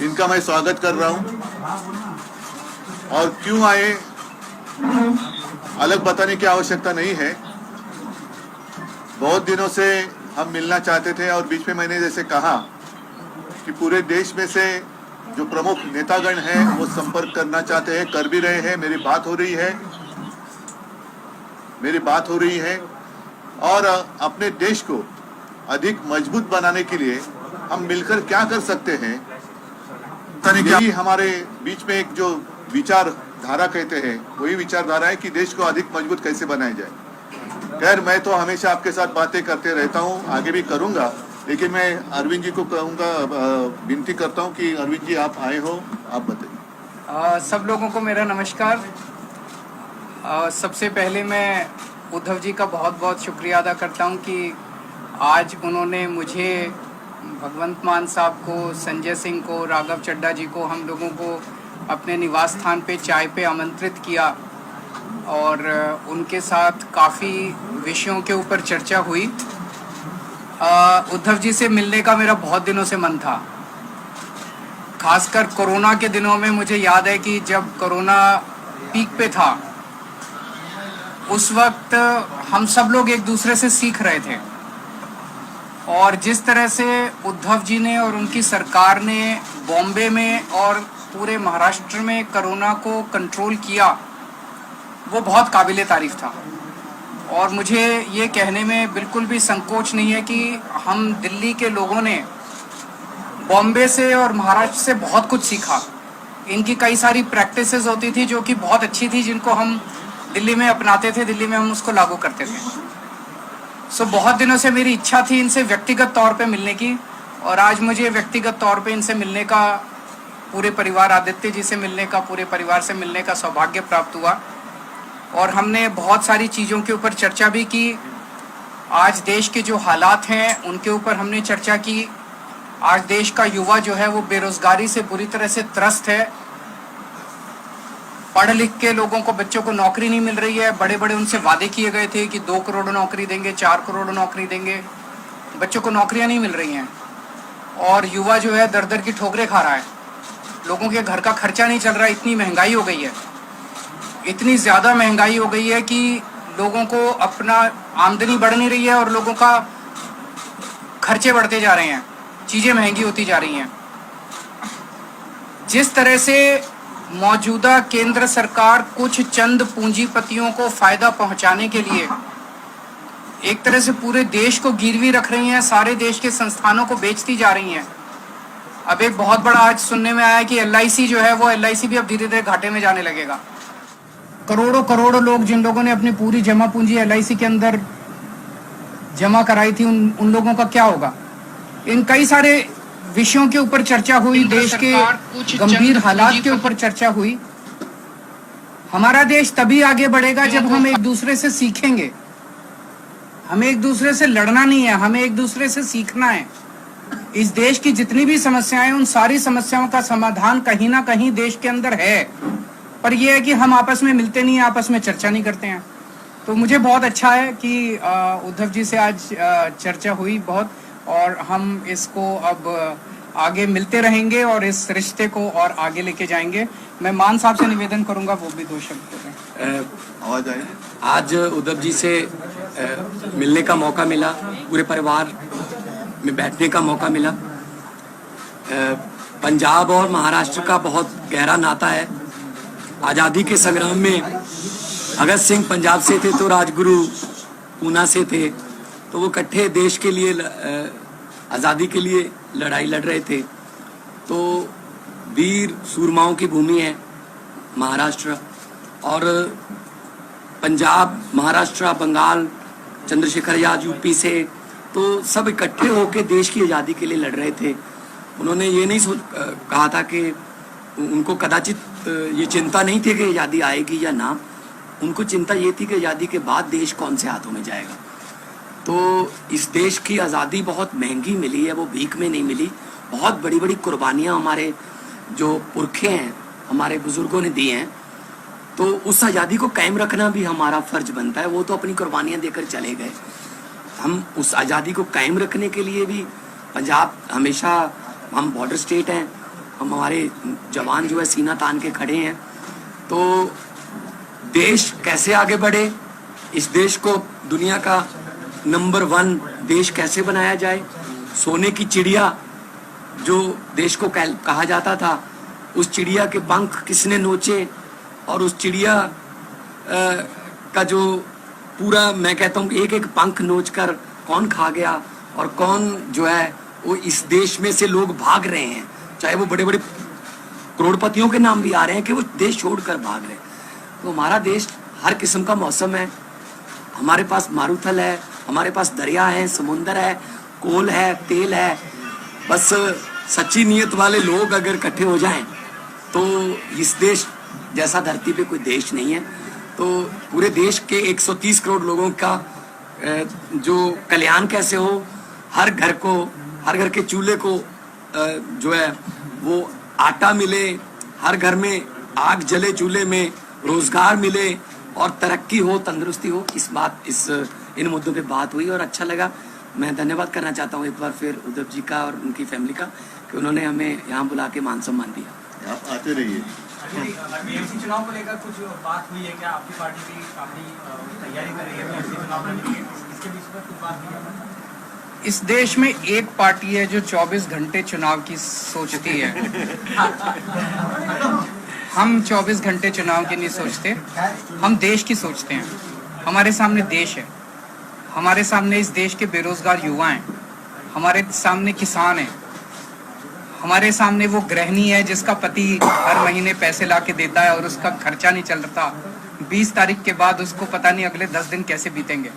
इनका मैं स्वागत कर रहा हूं। और क्यों आए अलग बताने की आवश्यकता नहीं है। बहुत दिनों से हम मिलना चाहते थे और बीच में मैंने जैसे कहा कि पूरे देश में से जो प्रमुख नेतागण हैं वो संपर्क करना चाहते हैं, कर भी रहे हैं। मेरी बात हो रही है और अपने देश को अधिक मजबूत बनाने के लिए हम मिलकर क्या कर सकते हैं, यही हमारे बीच में एक जो विचारधारा कहते हैं वही विचारधारा है कि देश को अधिक मजबूत कैसे बनाया जाए। खैर, मैं तो हमेशा आपके साथ बातें करते रहता हूं, आगे भी करूंगा, लेकिन मैं अरविंद जी को कहूंगा, विनती करता हूं कि अरविंद जी आप आए हो, आप बताइए। सब लोगों को मेरा नमस्कार। सबसे पहले मैं उद्धव जी का बहुत बहुत शुक्रिया अदा करता हूं कि आज उन्होंने मुझे, भगवंत मान साहब को, संजय सिंह को, राघव चड्ढा जी को, हम लोगों को अपने निवास स्थान पे चाय पे आमंत्रित किया और उनके साथ काफ़ी विषयों के ऊपर चर्चा हुई। उद्धव जी से मिलने का मेरा बहुत दिनों से मन था। खासकर कोरोना के दिनों में मुझे याद है कि जब कोरोना पीक पे था उस वक्त हम सब लोग एक दूसरे से सीख रहे थे और जिस तरह से उद्धव जी ने और उनकी सरकार ने बॉम्बे में और पूरे महाराष्ट्र में कोरोना को कंट्रोल किया वो बहुत काबिले तारीफ था। और मुझे ये कहने में बिल्कुल भी संकोच नहीं है कि हम दिल्ली के लोगों ने बॉम्बे से और महाराष्ट्र से बहुत कुछ सीखा। इनकी कई सारी प्रैक्टिसेस होती थी जो कि बहुत अच्छी थी, जिनको हम दिल्ली में अपनाते थे, दिल्ली में हम उसको लागू करते थे। बहुत दिनों से मेरी इच्छा थी इनसे व्यक्तिगत तौर पे मिलने की और आज मुझे व्यक्तिगत तौर पे इनसे मिलने का, पूरे परिवार, आदित्य जी से मिलने का, पूरे परिवार से मिलने का सौभाग्य प्राप्त हुआ। और हमने बहुत सारी चीज़ों के ऊपर चर्चा भी की। आज देश के जो हालात हैं उनके ऊपर हमने चर्चा की। आज देश का युवा जो है वो बेरोजगारी से बुरी तरह से त्रस्त है। पढ़ लिख के लोगों को, बच्चों को नौकरी नहीं मिल रही है। बड़े बड़े उनसे वादे किए गए थे कि 2 करोड़ नौकरी देंगे, 4 करोड़ नौकरी देंगे, बच्चों को नौकरियां नहीं मिल रही हैं। और युवा जो है दर दर की ठोकरें खा रहा है। लोगों के घर का खर्चा नहीं चल रहा है। इतनी महंगाई हो गई है, इतनी ज़्यादा महंगाई हो गई है कि लोगों को अपना आमदनी बढ़ नहीं रही है और लोगों का खर्चे बढ़ते जा रहे हैं, चीज़ें महंगी होती जा रही हैं। जिस तरह से मौजूदा केंद्र सरकार कुछ चंद पूंजीपतियों को फायदा पहुंचाने के लिए एक तरह से पूरे देश को गिरवी रख रही हैं, सारे देश के संस्थानों को बेचती जा रही हैं। अब एक बहुत बड़ा आज सुनने में आया कि LIC जो है वो LIC भी अब धीरे धीरे घाटे में जाने लगेगा। करोड़ों करोड़ों लोग, जिन लोगों ने अपनी पूरी जमा पूंजी LIC के अंदर जमा कराई थी, उन लोगों का क्या होगा। इन कई सारे विषयों के ऊपर चर्चा हुई, देश के गंभीर हालात के ऊपर चर्चा हुई। हमारा देश तभी आगे बढ़ेगा जब हम एक दूसरे से सीखेंगे। हमें एक दूसरे से लड़ना नहीं है, हमें एक दूसरे से सीखना है। इस देश की जितनी भी समस्याएं, उन सारी समस्याओं का समाधान कहीं ना कहीं देश के अंदर है, पर यह है कि हम आपस में मिलते नहीं हैं, आपस में चर्चा नहीं करते हैं। तो मुझे बहुत अच्छा है कि उद्धव जी से आज चर्चा हुई बहुत, और हम इसको अब आगे मिलते रहेंगे और इस रिश्ते को और आगे लेके जाएंगे। मैं मान साहब से निवेदन करूंगा वो भी 2 शब्द बोलें। आज उद्धव जी से मिलने का मौका मिला, पूरे परिवार में बैठने का मौका मिला। पंजाब और महाराष्ट्र का बहुत गहरा नाता है। आज़ादी के संग्राम में भगत सिंह पंजाब से थे तो राजगुरु पूना से थे, तो वो इकट्ठे देश के लिए, आज़ादी के लिए लड़ाई लड़ रहे थे। तो वीर सूरमाओं की भूमि है महाराष्ट्र, और पंजाब, महाराष्ट्र, बंगाल, चंद्रशेखर आजाद यूपी से, तो सब इकट्ठे होकर देश की आज़ादी के लिए लड़ रहे थे। उन्होंने ये नहीं कहा था कि उनको कदाचित ये चिंता नहीं थी कि आज़ादी आएगी या ना, उनको चिंता ये थी कि आज़ादी के बाद देश कौन से हाथों में जाएगा। तो इस देश की आज़ादी बहुत महंगी मिली है, वो भीख में नहीं मिली। बहुत बड़ी बड़ी कुर्बानियाँ हमारे जो पुरखे हैं, हमारे बुजुर्गों ने दी हैं। तो उस आज़ादी को कायम रखना भी हमारा फ़र्ज बनता है। वो तो अपनी कुर्बानियाँ देकर चले गए, हम उस आज़ादी को कायम रखने के लिए भी पंजाब हमेशा, हम बॉर्डर स्टेट हैं, हम हमारे जवान जो है सीना तान के खड़े हैं। तो देश कैसे आगे बढ़े, इस देश को दुनिया का नंबर 1 देश कैसे बनाया जाए, सोने की चिड़िया जो देश को कहा जाता था, उस चिड़िया के पंख किसने नोचे और उस चिड़िया का जो पूरा, मैं कहता हूँ एक एक पंख नोच कर कौन खा गया और कौन जो है वो इस देश में से लोग भाग रहे हैं, चाहे वो बड़े बड़े करोड़पतियों के नाम भी आ रहे हैं कि वो देश छोड़कर भाग रहे हैं। तो हमारा देश हर किस्म का मौसम है, हमारे पास मारूथल है, हमारे पास दरिया है, समुंदर है, कोल है, तेल है। बस सच्ची नीयत वाले लोग अगर इकट्ठे हो जाएं तो इस देश जैसा धरती पे कोई देश नहीं है। तो पूरे देश के 130 करोड़ लोगों का जो कल्याण कैसे हो, हर घर के चूल्हे को जो है वो आटा मिले, हर घर में आग जले, चूल्हे में रोजगार मिले और तरक्की हो, तंदुरुस्ती हो, इन मुद्दों पे बात हुई और अच्छा लगा। मैं धन्यवाद करना चाहता हूँ एक बार फिर उद्धव जी का और उनकी फैमिली का कि उन्होंने हमें यहाँ बुला के मान सम्मान दिया। आप आते रहिए। बीएमसी चुनाव को लेकर कुछ बात हुई है क्या? आपकी पार्टी की काफी तैयारी कर रही है बीएमसी चुनाव लड़ने की, इसके बीच में कुछ बात हुई है? इस देश में एक पार्टी है जो 24 घंटे चुनाव की सोचती है। हम 24 घंटे चुनाव की नहीं सोचते, हम देश की सोचते हैं। हमारे सामने देश है, हमारे सामने इस देश के बेरोजगार युवा हैं, हमारे सामने किसान हैं, हमारे सामने वो गृहिणी है जिसका पति हर महीने पैसे ला के देता है और उसका खर्चा नहीं चल रहा। 20 तारीख के बाद उसको पता नहीं अगले 10 दिन कैसे बीतेंगे।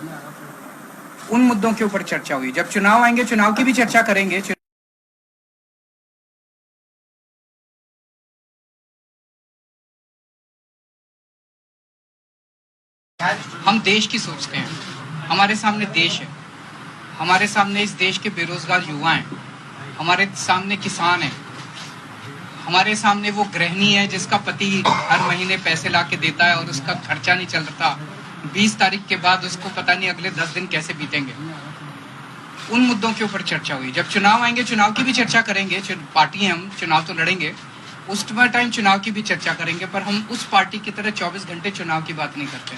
उन मुद्दों के ऊपर चर्चा हुई। जब चुनाव आएंगे चुनाव की भी चर्चा करेंगे। हम देश की सोचते हैं, हमारे सामने देश है, हमारे सामने इस देश के बेरोजगार युवा हैं, हमारे सामने किसान हैं, हमारे सामने वो गृहिणी है जिसका पति हर महीने पैसे ला के देता है और उसका खर्चा नहीं चल रहा। 20 तारीख के बाद उसको पता नहीं अगले 10 दिन कैसे बीतेंगे। उन मुद्दों के ऊपर चर्चा हुई। जब चुनाव आएंगे चुनाव की भी चर्चा करेंगे। पार्टी है, हम चुनाव तो लड़ेंगे, उस टाइम चुनाव की भी चर्चा करेंगे, पर हम उस पार्टी की तरह 24 घंटे चुनाव की बात नहीं करते।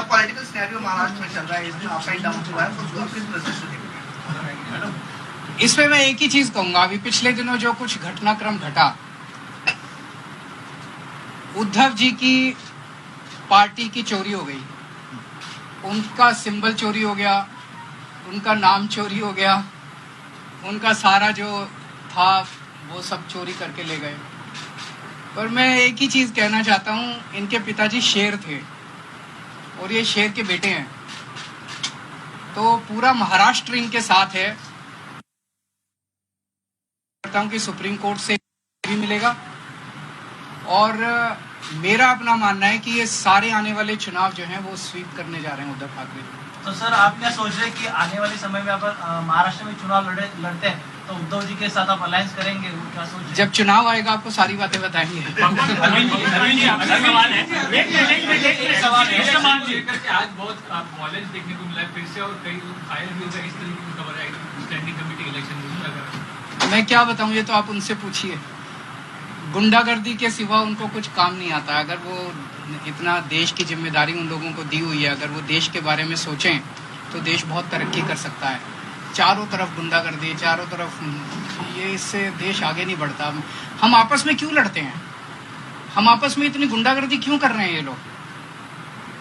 पॉलिटिकल सिनेरियो महाराष्ट्र में चल रहा है, इसमें अप एंड डाउन हुआ है, तो उसको किस तरह से देखेंगे? इसमें मैं एक ही चीज कहूंगा, अभी पिछले दिनों जो कुछ घटनाक्रम घटा, उद्धव जी की पार्टी की चोरी हो गई, उनका सिंबल चोरी हो गया, उनका नाम चोरी हो गया, उनका सारा जो था वो सब चोरी करके ले गए। पर मैं एक ही चीज कहना चाहता हूँ, इनके पिताजी शेर थे और ये शेर के बेटे हैं, तो पूरा महाराष्ट्र इनके साथ है। करता हूँ कि सुप्रीम कोर्ट से भी मिलेगा और मेरा अपना मानना है कि ये सारे आने वाले चुनाव जो हैं वो स्वीप करने जा रहे हैं उद्धव ठाकरे। तो सर आप क्या सोच रहे हैं कि आने वाले समय में अगर महाराष्ट्र में चुनाव लड़ते हैं तो उद्धव जी के साथ आप अलायंस करेंगे? क्या सोच रहे हैं? जब चुनाव आएगा आपको सारी बातें बताएंगे। आज बहुत कॉलेज देखने को मिला है फिर से और कई लोग फायर भी हो गए, इस तरीके की खबर आई स्टैंडिंग कमेटी इलेक्शन में। मैं क्या बताऊं, ये तो आप उनसे पूछिए। गुंडागर्दी के सिवा उनको कुछ काम नहीं आता। अगर वो इतना देश की जिम्मेदारी उन लोगों को दी हुई है, अगर वो देश के बारे में सोचें तो देश बहुत तरक्की कर सकता है। चारों तरफ गुंडागर्दी, चारों तरफ ये, इससे देश आगे नहीं बढ़ता। हम आपस में क्यों लड़ते हैं? हम आपस में इतनी गुंडागर्दी क्यों कर रहे हैं ये लोग?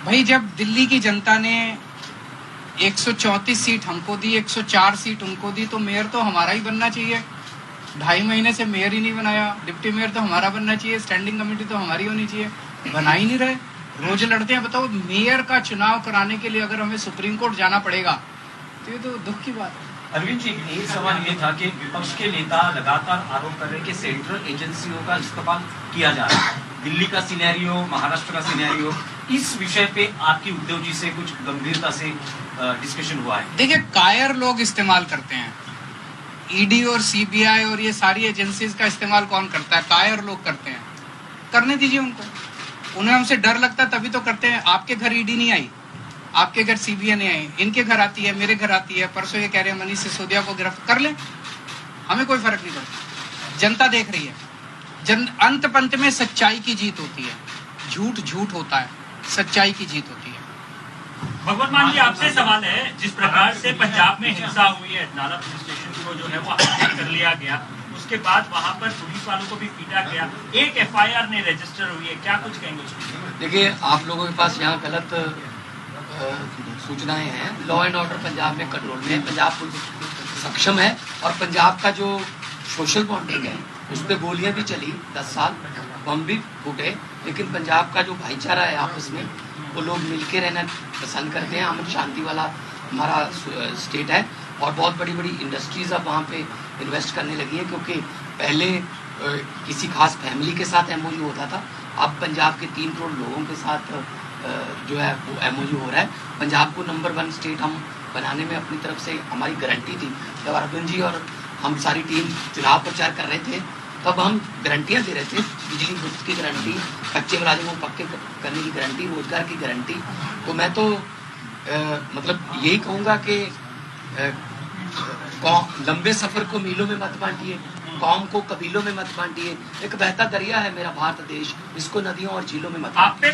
भाई जब दिल्ली की जनता ने 134 सीट हमको दी, 104 सीट उनको दी, तो मेयर तो हमारा ही बनना चाहिए। 2.5 महीने से मेयर ही नहीं बनाया, डिप्टी मेयर तो हमारा बनना चाहिए, स्टैंडिंग कमेटी तो हमारी होनी चाहिए, बना ही नहीं रहे। रोज लड़ते हैं। बताओ, मेयर का चुनाव कराने के लिए अगर हमें सुप्रीम कोर्ट जाना पड़ेगा तो ये तो दुख की बात है। अरविंद जी, एक सवाल ये था कि विपक्ष के नेता लगातार आरोप कर रहे हैं कि सेंट्रल एजेंसियों का इस्तेमाल किया जा रहा है। दिल्ली का सिनेरियो, महाराष्ट्र का सिनेरियो, इस विषय पे आपकी उद्धव जी से कुछ गंभीरता से डिस्कशन हुआ है? देखिए, कायर लोग इस्तेमाल करते हैं। ईडी और सीबीआई और ये सारी एजेंसीज का इस्तेमाल कौन करता है? कायर लोग करते हैं। करने दीजिए उनको। उन्हें हमसे डर लगता तभी तो करते हैं। आपके घर ईडी नहीं आई, आपके घर सीबीआई आई, इनके घर आती है, मेरे घर आती है, परसों ये कह रहे हैं मनीष सिसोदिया को गिरफ्तार कर ले, हमें कोई फर्क नहीं पड़ता। जनता देख रही है। अंत पंत में सच्चाई की जीत होती है, झूठ झूठ होता है, सच्चाई की जीत होती है। भगवत मान जी, आपसे सवाल है, जिस प्रकार से पंजाब में हिंसा हुई है, नाला पुलिस स्टेशन को जो है वो हाईजैक कर लिया गया, उसके बाद वहां पर पुलिस वालों को भी पीटा गया, एक एफआईआर ने रजिस्टर हुई है, क्या कुछ कहेंगे? देखिए, आप लोगों के पास यहाँ गलत सूचनाएं हैं। लॉ एंड ऑर्डर पंजाब में कंट्रोल में है, पंजाब पुलिस सक्षम है, और पंजाब का जो सोशल बॉन्डिंग है उस पर गोलियां भी चली 10 साल, बम भी फूटे, लेकिन पंजाब का जो भाईचारा है आपस में, वो लोग मिलके रहना पसंद करते हैं। अमन शांति वाला हमारा स्टेट है, और बहुत बड़ी बड़ी इंडस्ट्रीज अब वहाँ पे इन्वेस्ट करने लगी है, क्योंकि पहले किसी खास फैमिली के साथ एमओयू होता था, अब पंजाब के 3 करोड़ लोगों के साथ जो है वो एमओयू हो रहा है। पंजाब को नंबर 1 स्टेट हम बनाने में अपनी तरफ से हमारी गारंटी थी। जब अरविंद जी और हम सारी टीम चुनाव प्रचार कर रहे थे, तब हम गारंटियाँ दे रहे थे, बिजली गुप्त की गारंटी, कच्चे मुलाजिमों को पक्के करने की गारंटी, रोजगार की गारंटी। तो मैं तो मतलब यही कहूँगा कि लंबे सफर को मीलों में मत बांटिए, कौम को कबीलों में मत बांटिए। एक बहता दरिया है मेरा भारत देश, इसको नदियों और झीलों में मत आप पे